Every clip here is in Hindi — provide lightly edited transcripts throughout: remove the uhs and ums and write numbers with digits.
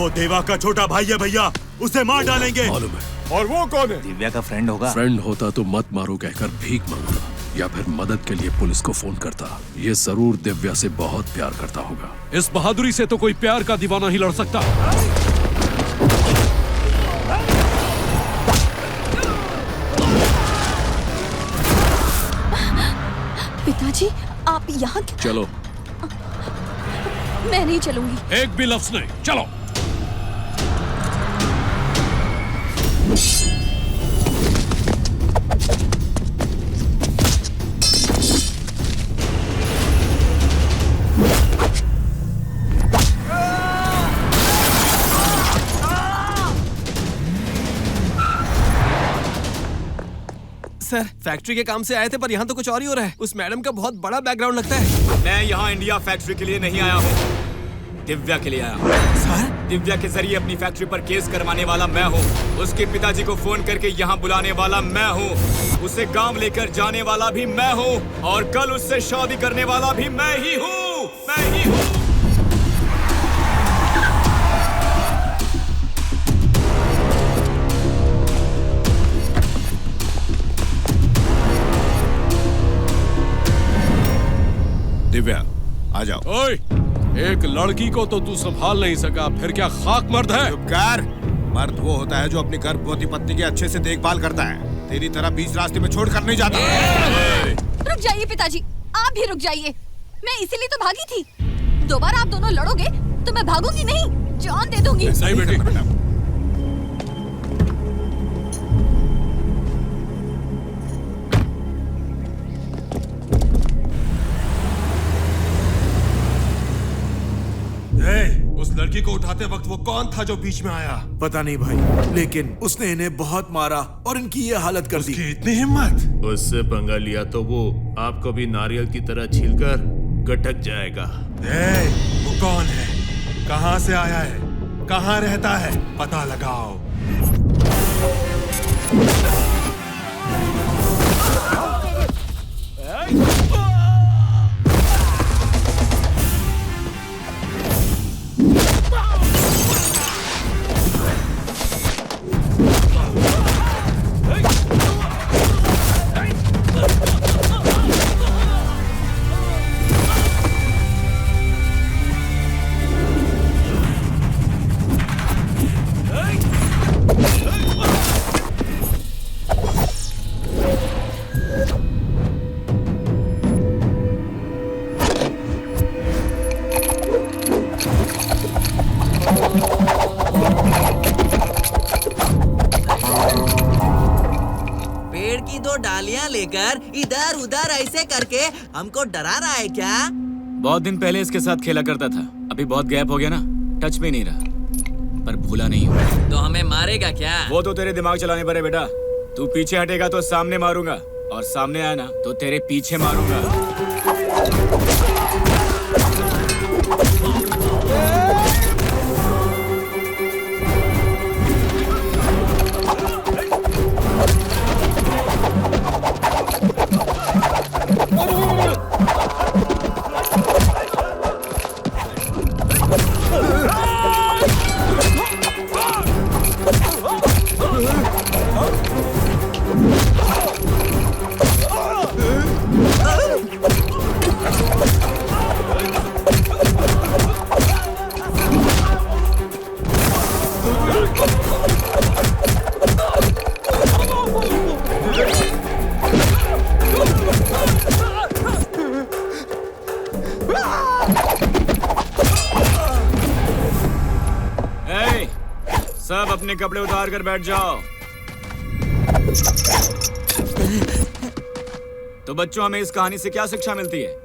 वो देवा का छोटा भाई है भैया, उसे मार डालेंगे। मालूम है। और वो कौन है? दिव्या का फ्रेंड होगा। फ्रेंड होता तो मत मारो कहकर भीख मांगता या फिर मदद के लिए पुलिस को फोन करता। ये जरूर दिव्या से बहुत प्यार करता होगा। इस बहादुरी से तो कोई प्यार का दीवाना ही लड़ सकता। पिताजी आप यहाँ क्यों? चलो। मैं नहीं चलूंगी। एक भी लफ्ज नहीं, चलो। सर फैक्ट्री के काम से आए थे पर यहाँ तो कुछ और ही हो रहा है। उस मैडम का बहुत बड़ा बैकग्राउंड लगता है। मैं यहाँ इंडिया फैक्ट्री के लिए नहीं आया हूँ, दिव्या के लिए आया हूँ। सर दिव्या के जरिए अपनी फैक्ट्री पर केस करवाने वाला मैं हूँ। उसके पिताजी को फोन करके यहाँ बुलाने वाला मैं हूँ। उसे गांव लेकर जाने वाला भी मैं हूँ और कल उससे शादी करने वाला भी मैं ही हूँ। मैं ही हूँ। दिव्या आ जाओ। ओए, एक लड़की को तो तू संभाल नहीं सका, फिर क्या खाक मर्द है? चुप कर। मर्द वो होता है जो अपनी गर्भवती पत्नी की अच्छे से देखभाल करता है। तेरी तरह बीच रास्ते में छोड़ कर नहीं जाता। रुक जाइए पिताजी, आप भी रुक जाइए। मैं इसीलिए तो भागी थी। दोबारा आप दोनों लड़ोगे तो मैं भागूंगी नहीं, जान दे दूंगी। सही बेटी। उस लड़की को उठाते वक्त वो कौन था जो बीच में आया? पता नहीं भाई, लेकिन उसने इन्हें बहुत मारा और इनकी ये हालत कर दी। इतनी हिम्मत! उससे पंगा लिया तो वो आपको भी नारियल की तरह छीलकर गटक जाएगा। वो कौन है? कहां से आया है? कहां रहता है? पता लगाओ। डालियां लेकर इधर उधर ऐसे करके हमको डरा रहा है क्या? बहुत दिन पहले इसके साथ खेला करता था, अभी बहुत गैप हो गया ना, टच में नहीं रहा, पर भूला नहीं हूँ। तो हमें मारेगा क्या? वो तो तेरे दिमाग चलाने पर है बेटा। तू पीछे हटेगा तो सामने मारूंगा और सामने आया ना तो तेरे पीछे मारूंगा। सब अपने कपड़े उतार कर बैठ जाओ। तो बच्चों, हमें इस कहानी से क्या शिक्षा मिलती है?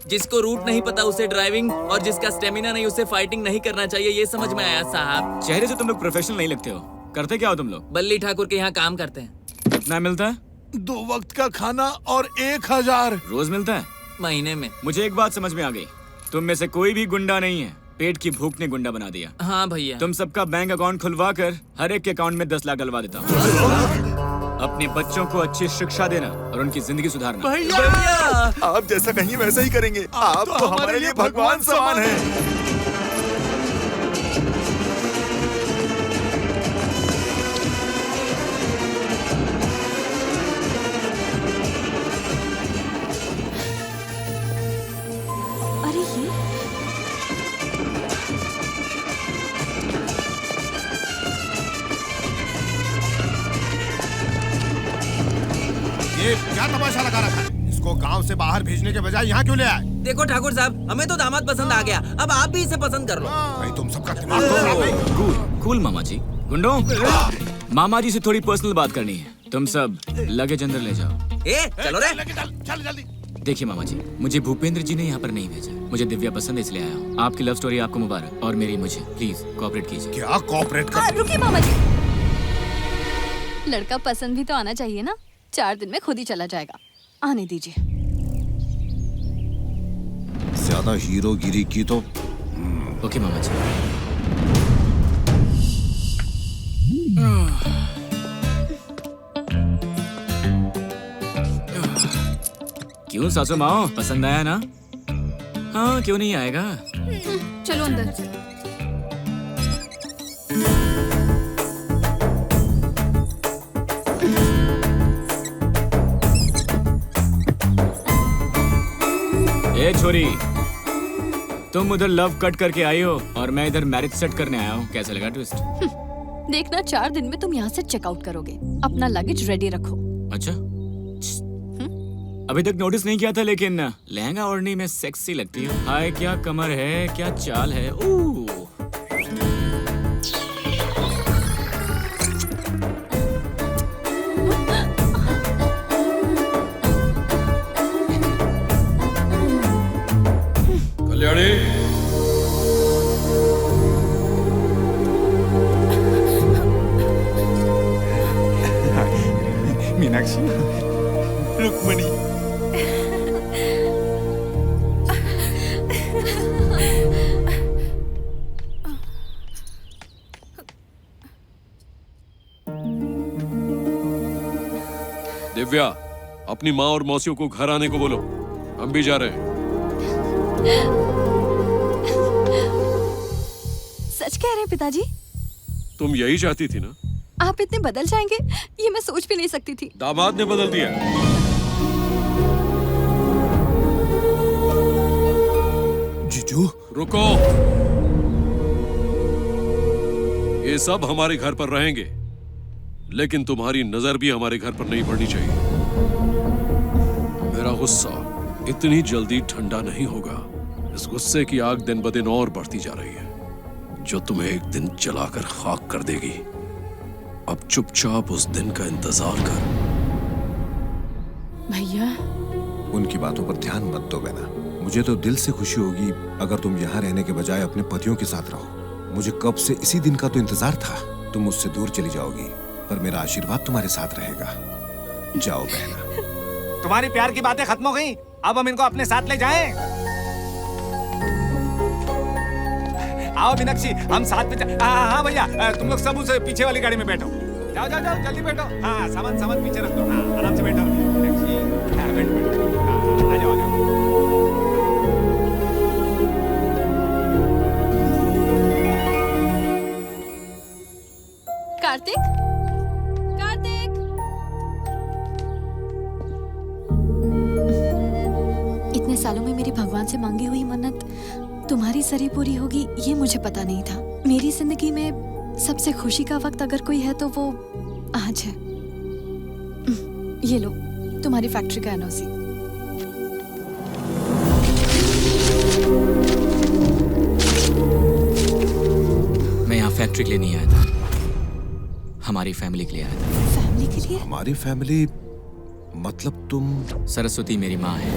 जिसको रूट नहीं पता उसे ड्राइविंग और जिसका स्टेमिना नहीं उसे फाइटिंग नहीं करना चाहिए, ये समझ में आया साहब। चेहरे से तुम लोग प्रोफेशनल नहीं लगते हो। करते क्या हो तुम लोग? बल्ली ठाकुर के यहाँ काम करते हैं। कितना मिलता है? 2 वक्त का खाना और 1000 रोज मिलता है? महीने में। मुझे एक बात समझ में आ गई, तुम में से कोई भी गुंडा नहीं है, पेट की भूख ने गुंडा बना दिया। हाँ भैया। तुम सबका बैंक अकाउंट खुलवा कर हर एक के अकाउंट में 10 लाख डलवा देता हूँ। अपने बच्चों को अच्छी शिक्षा देना और उनकी जिंदगी सुधारना। भैया आप जैसा कहिए वैसा ही करेंगे। आप तो हमारे लिए भगवान समान हैं। ये क्या तमाशा लगा रखा है? इसको गांव से बाहर भेजने के बजाय यहाँ क्यों ले आए? देखो ठाकुर साहब, हमें तो दामाद पसंद आ गया, अब आप भी इसे पसंद कर लो। भाई तुम सबका दिमाग तो खराब नहीं? कूल कूल मामा जी। गुंडो, मामा जी से थोड़ी पर्सनल बात करनी है। तुम सब लगेज अंदर ले जाओ। ए चलो रे। चल जल्दी। देखिए मामा जी, मुझे भूपेंद्र जी ने यहाँ पर नहीं भेजा। मुझे दिव्या पसंद है इसलिए आया हूँ। आपकी लव स्टोरी आपको मुबारक, और मेरी मुझे। प्लीज कोऑपरेट कीजिए। क्या कोऑपरेट कर? रुकिए मामा जी, लड़का पसंद भी तो आना चाहिए ना। 4 दिन में खुद ही चला जाएगा, आने दीजिए। ज्यादा हीरोगिरी की तो ओके मामा जी। क्यों सासू माँ, पसंद आया ना? हाँ, क्यों नहीं आएगा? चलो अंदर। ए छोरी, तुम उधर लव कट करके आई हो और मैं इधर मैरिज सेट करने आया हूँ। कैसा लगा ट्विस्ट? देखना 4 दिन में तुम यहाँ से चेकआउट करोगे। अपना लगेज रेडी रखो। अच्छा, अभी तक नोटिस नहीं किया था, लेकिन लहंगा ओढ़नी में सेक्सी लगती है। हाय क्या कमर है, क्या चाल है। कल्याणी, मीनाक्षी, रुक्मणी। दिव्या, अपनी माँ और मौसियों को घर आने को बोलो, हम भी जा रहे हैं। सच कह रहे हैं पिताजी? तुम यही चाहती थी ना? आप इतने बदल जाएंगे ये मैं सोच भी नहीं सकती थी। दामाद ने बदल दिया। जीजू, रुको। ये सब हमारे घर पर रहेंगे, लेकिन तुम्हारी नजर भी हमारे घर पर नहीं पड़नी चाहिए। मेरा गुस्सा इतनी जल्दी ठंडा नहीं होगा। इस गुस्से की आग दिन ब दिन और बढ़ती जा रही है, जो तुम्हें एक दिन जलाकर खाक कर देगी। अब चुपचाप उस दिन का इंतजार कर। भैया, उनकी बातों पर ध्यान मत दो बहना। मुझे तो दिल से खुशी होगी अगर तुम यहाँ रहने के बजाय अपने पतियों के साथ रहो। मुझे कब से इसी दिन का तो इंतजार था। तुम मुझसे दूर चली जाओगी, पर मेरा आशीर्वाद तुम्हारे साथ रहेगा। जाओ बहना। तुम्हारी प्यार की बातें खत्म हो गई, अब हम इनको अपने साथ ले जाएं। आओ मीनाक्षी, हम साथ में हाँ भैया, तुम लोग सब उस पीछे वाली गाड़ी में बैठो। जाओ जाओ जाओ, जल्दी बैठो। हाँ, सामान पीछे रख दो। हाँ, आराम से बैठो मीनाक्षी। हाँ, बैठो। हाँ, आ जाओ। कार्तिक, कार्तिक, इतने सालों में मेरी भगवान से मांगी हुई मन्नत तुम्हारी सरी पूरी होगी ये मुझे पता नहीं था। मेरी जिंदगी में सबसे खुशी का वक्त अगर कोई है तो वो आज है। ये लो तुम्हारी फैक्ट्री का एनओसी। मैं यहाँ फैक्ट्री के लिए नहीं आया था, हमारी फैमिली के लिए आया था। फैमिली के लिए? हमारी फैमिली मतलब तुम? सरस्वती मेरी माँ है,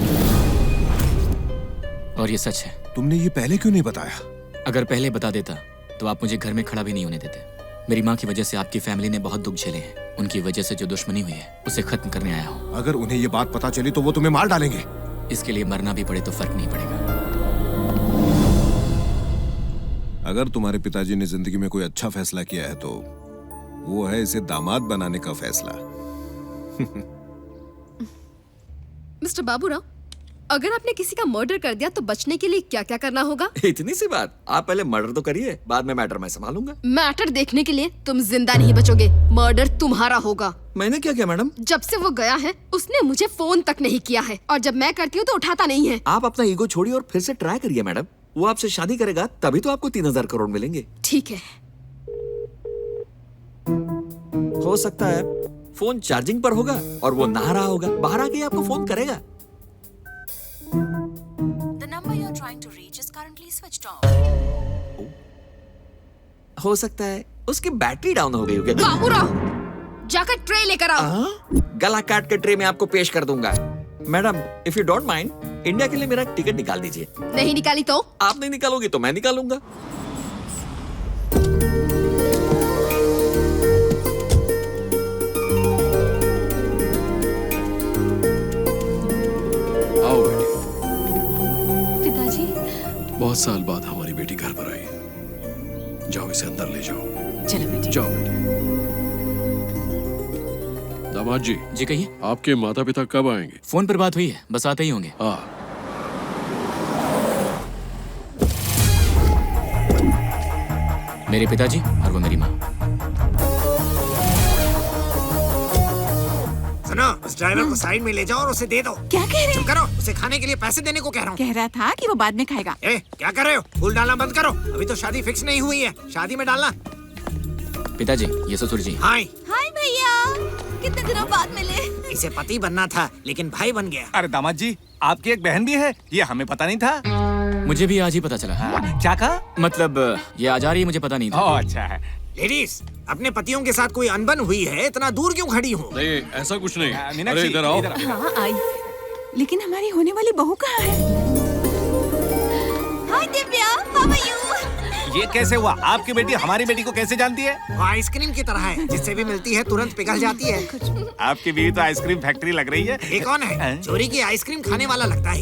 और ये सच है। तुमने ये पहले क्यों नहीं बताया? अगर पहले बता देता तो आप मुझे घर में खड़ा भी नहीं होने देते। मेरी माँ की वजह से आपकी फैमिली ने बहुत दुख झेले हैं। उनकी वजह से जो दुश्मनी हुई है उसे खत्म करने आया हूँ। अगर उन्हें ये बात पता चली तो वो तुम्हें मार डालेंगे। इसके लिए मरना भी पड़े तो फर्क नहीं पड़ेगा। अगर तुम्हारे पिताजी ने जिंदगी में कोई अच्छा फैसला किया है तो वो है इसे दामाद बनाने का फैसला। मिस्टर बाबूराव, अगर आपने किसी का मर्डर कर दिया तो बचने के लिए क्या क्या करना होगा? इतनी सी बात, आप पहले मर्डर तो करिए, बाद में मैटर मैं संभालूंगा। मैटर देखने के लिए तुम जिंदा नहीं बचोगे, मर्डर तुम्हारा होगा। मैंने क्या किया मैडम? जब से वो गया है उसने मुझे फोन तक नहीं किया है, और जब मैं करती हूँ तो उठाता नहीं है। आप अपना ईगो छोड़िए और फिर से ट्राई करिए मैडम। वो आपसे शादी करेगा तभी तो आपको 3000 करोड़ मिलेंगे। ठीक है। हो सकता है फोन चार्जिंग पर होगा और वो नहा रहा होगा, बाहर आके आपको फोन करेगा। The number you're trying to reach is currently switched off. हो सकता है उसकी बैटरी डाउन हो गई होगी। बाबूराव, जाकर ट्रे लेकर आओ। गला काट के ट्रे में आपको पेश कर दूंगा। Madam, if you don't mind, India के लिए मेरा टिकट निकाल दीजिए। नहीं निकाली तो? आप नहीं निकालोगी तो मैं निकालूंगा। आओ बेटी। पिताजी, बहुत साल बाद हमारी बेटी घर पर आई। जाओ इसे अंदर ले जाओ। चलो बेटी। जाओ बेटी। दामाद जी। जी कहिए। आपके माता पिता कब आएंगे? फोन पर बात हुई है, बस आते ही होंगे। हाँ। मेरे पिताजी और वो मेरी माँ। सुनो, उस ड्राइवर को साइड में ले जाओ और उसे दे दो। क्या कह रहे चुप करो, उसे खाने के लिए पैसे देने को कह रहा हूँ। कह रहा था कि वो बाद में खाएगा। क्या कर रहे हो? फूल डालना बंद करो, अभी तो शादी फिक्स नहीं हुई है। शादी में डालना। पिताजी, ये ससुर जी। हाय। हाय भैया, कितने दिनों बाद मिले। इसे पति बनना था लेकिन भाई बन गया। अरे दामाद जी, आपकी एक बहन भी है, ये हमें पता नहीं था। मुझे भी आज ही पता चला। क्या कहा? मतलब ये आ जा रही है, मुझे पता नहीं था। अच्छा है। लेडीज, अपने पतियों के साथ कोई अनबन हुई है, इतना दूर क्यों खड़ी हो? नहीं, ऐसा कुछ नहीं। मीनाक्षी, अरे इधर आओ। हाँ आई, लेकिन हमारी होने वाली बहू कहाँ है? हाय दिव्या, हाउ आर यू? ये कैसे हुआ? आपकी बेटी हमारी बेटी को कैसे जानती है? वो आइसक्रीम की तरह है, जिससे भी मिलती है तुरंत पिघल जाती है। आपकी बीवी तो आइसक्रीम फैक्ट्री लग रही है। ये कौन है? चोरी की आइसक्रीम खाने वाला लगता है।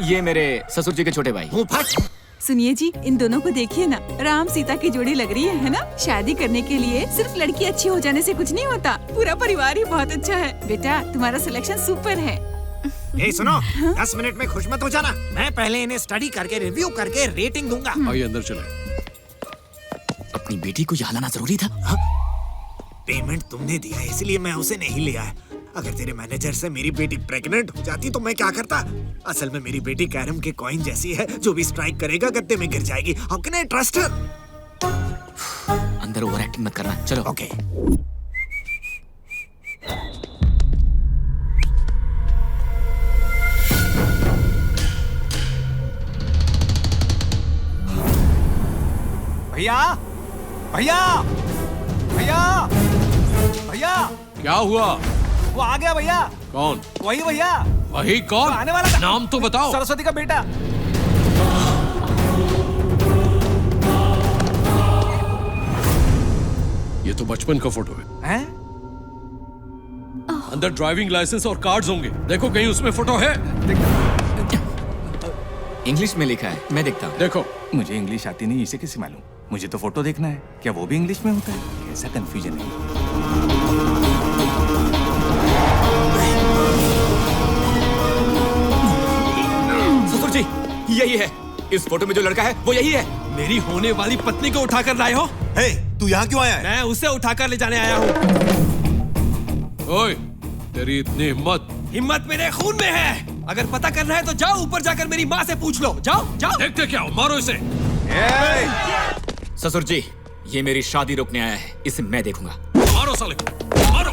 ये मेरे ससुर जी के छोटे भाई। सुनिए जी, इन दोनों को देखिए ना, राम सीता की जोड़ी लग रही है ना? शादी करने के लिए सिर्फ लड़की अच्छी हो जाने से कुछ नहीं होता, पूरा परिवार ही बहुत अच्छा है। बेटा, तुम्हारा सिलेक्शन सुपर है। ए सुनो, 10 मिनट में खुश मत हो जाना। मैं पहले इन्हें स्टडी करके रिव्यू करके रेटिंग दूंगा। आइए अंदर चले। अपनी बेटी को यहाँ लाना जरूरी था। पेमेंट तुमने दिया है, इसलिए मैं उसे नहीं ले आया। अगर तेरे मैनेजर से मेरी बेटी प्रेग्नेंट हो जाती तो मैं क्या करता? असल में मेरी बेटी कैरम के कॉइन जैसी है, जो भी स्ट्राइक करेगा गद्दे में गिर जाएगी। How can I trust her? अंदर ओवर एक्टिंग मत करना, चलो। ओके। भैया, भैया, भैया, भैया। क्या हुआ? वो आ गया भैया। कौन? वही भैया। वही कौन? आने वाला था। नाम तो बताओ। सरस्वती का बेटा। ये तो बचपन का फोटो है। अंदर ड्राइविंग लाइसेंस और कार्ड्स होंगे, देखो कहीं उसमें फोटो है। इंग्लिश में लिखा है, मैं देखता हूँ। देखो। मुझे इंग्लिश आती नहीं, इसे कैसे मालूम? मुझे तो फोटो देखना है। क्या वो भी इंग्लिश में होता है? ऐसा कंफ्यूजन है। ससुर जी, यही है। इस फोटो में जो लड़का है वो यही है। मेरी होने वाली पत्नी को उठाकर लाए हो? हे, तू यहाँ क्यों आया है? मैं उसे उठाकर ले जाने आया हूँ। ओए, तेरी इतनी हिम्मत? हिम्मत मेरे खून में है। अगर पता करना है तो जाओ ऊपर जाकर मेरी माँ से पूछ लो। जाओ जाओ। देखते क्या हो, मारो इसे। ससुर जी, ये मेरी शादी रोकने आया है, इसे मैं देखूंगा। मारो साले को, मारो।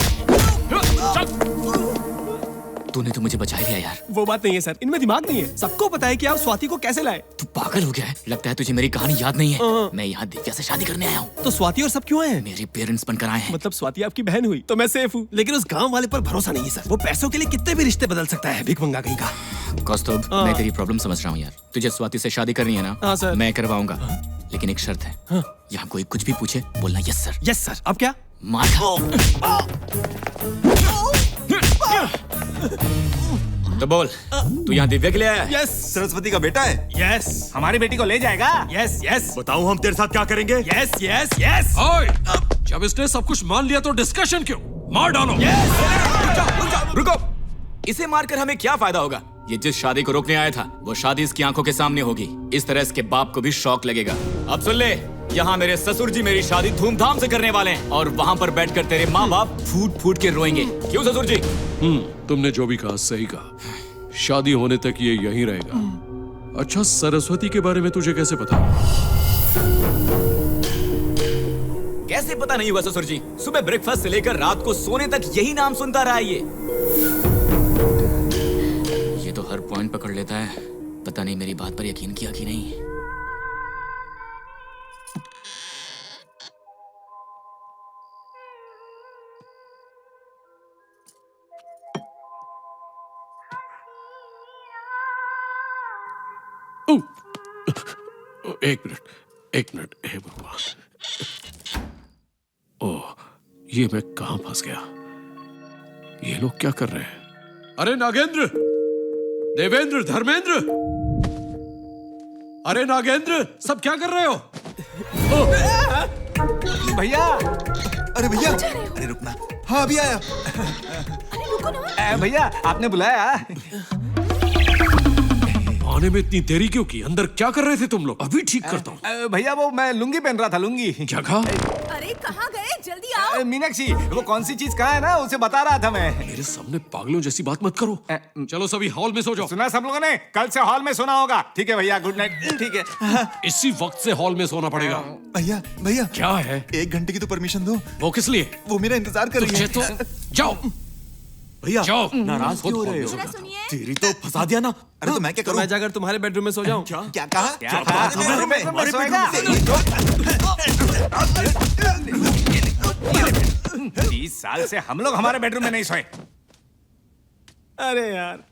तूने तो मुझे बचा लिया यार। वो बात नहीं है सर, इनमें दिमाग नहीं है। सबको पता है कि आप स्वाति को कैसे लाए। तू पागल हो गया है, लगता है तुझे मेरी कहानी याद नहीं है। मैं यहाँ दिव्या से शादी करने आया हूँ। तो स्वाति और सब क्यों आए हैं? मेरे पेरेंट्स बनकर आए हैं। मतलब स्वाति आपकी बहन हुई तो मैं सेफ हूँ, लेकिन उस गांव वाले पर भरोसा नहीं है सर। वो पैसों के लिए कितने भी रिश्ते बदल सकता है, भिखमंगा कहीं का। कौस्तुभ, मैं तेरी प्रॉब्लम समझ रहा हूँ यार। तुझे स्वाति से शादी करनी है ना? हाँ सर। मैं करवाऊंगा, लेकिन एक शर्त है। यहाँ कोई कुछ भी पूछे बोलना यस सर। Yes sir. अब क्या? मार खा। तो बोल, तू यहाँ दिव्या के लिए आया? यस। सरस्वती का बेटा है? यस। हमारी बेटी को ले जाएगा? Yes yes. बताऊं हम तेरे साथ क्या करेंगे? Yes yes yes. ओए, जब इसने सब कुछ मान लिया तो डिस्कशन क्यों? मार डालो। रुको, इसे मारकर हमें क्या फायदा होगा? ये जिस शादी को रोकने आया था वो शादी इसकी आंखों के सामने होगी। इस तरह इसके बाप को भी शौक लगेगा। अब सुन ले, यहाँ मेरे ससुर जी मेरी शादी धूमधाम से करने वाले हैं और वहाँ पर बैठकर तेरे माँ बाप फूट फूट के रोएंगे। क्यों ससुर जी? तुमने जो भी कहा सही कहा। शादी होने तक ये यहीं रहेगा। अच्छा, सरस्वती के बारे में तुझे कैसे पता? कैसे पता नहीं हुआ ससुर जी? सुबह ब्रेकफास्ट से लेकर रात को सोने तक यही नाम सुनता रहा ये तो हर पॉइंट पकड़ लेता है। पता नहीं मेरी बात पर यकीन किया कि नहीं। एक मिनट, हे भगवान। ओह, ये मैं कहां फंस गया? ये लोग क्या कर रहे हैं? अरे नागेंद्र, देवेंद्र, धर्मेंद्र, अरे नागेंद्र, सब क्या कर रहे हो? भैया, अरे भैया, अरे रुकना। हाँ अभी आया। अरे रुको ना। भैया आपने बुलाया? आने में इतनी देरी क्यों की? अंदर क्या कर रहे थे तुम लोग? अभी ठीक करता हूँ। भैया वो मैं लुंगी पहन रहा था, लुंगी। क्या कहा? अरे कहाँ गए? जल्दी आओ। मीनाक्षी, वो कौन सी चीज कहाँ है ना, उसे बता रहा था मैं। मेरे सामने पागलों जैसी बात मत करो। चलो सभी हॉल में सो जाओ। सुना सब लोगों ने? कल से हॉल में सोना होगा। ठीक है भैया, गुड नाइट। ठीक है। इसी वक्त से हॉल में सोना पड़ेगा। भैया भैया, क्या है? 1 घंटे की तो परमिशन दो। वो किस लिए? वो मेरा इंतजार कर रही है। तो जाओ भैया, जाओ। नाराज क्यों हो रहे हो? तेरी तो फंसा दिया ना। अरे तो मैं क्या करूं? मैं जाकर तुम्हारे बेडरूम में सो जाऊं? क्या कहा? क्या कहा? बेडरूम में? हमारे सोएगा? बेडरूम में? 30 साल से हम लोग हमारे बेडरूम में नहीं सोए। अरे यार।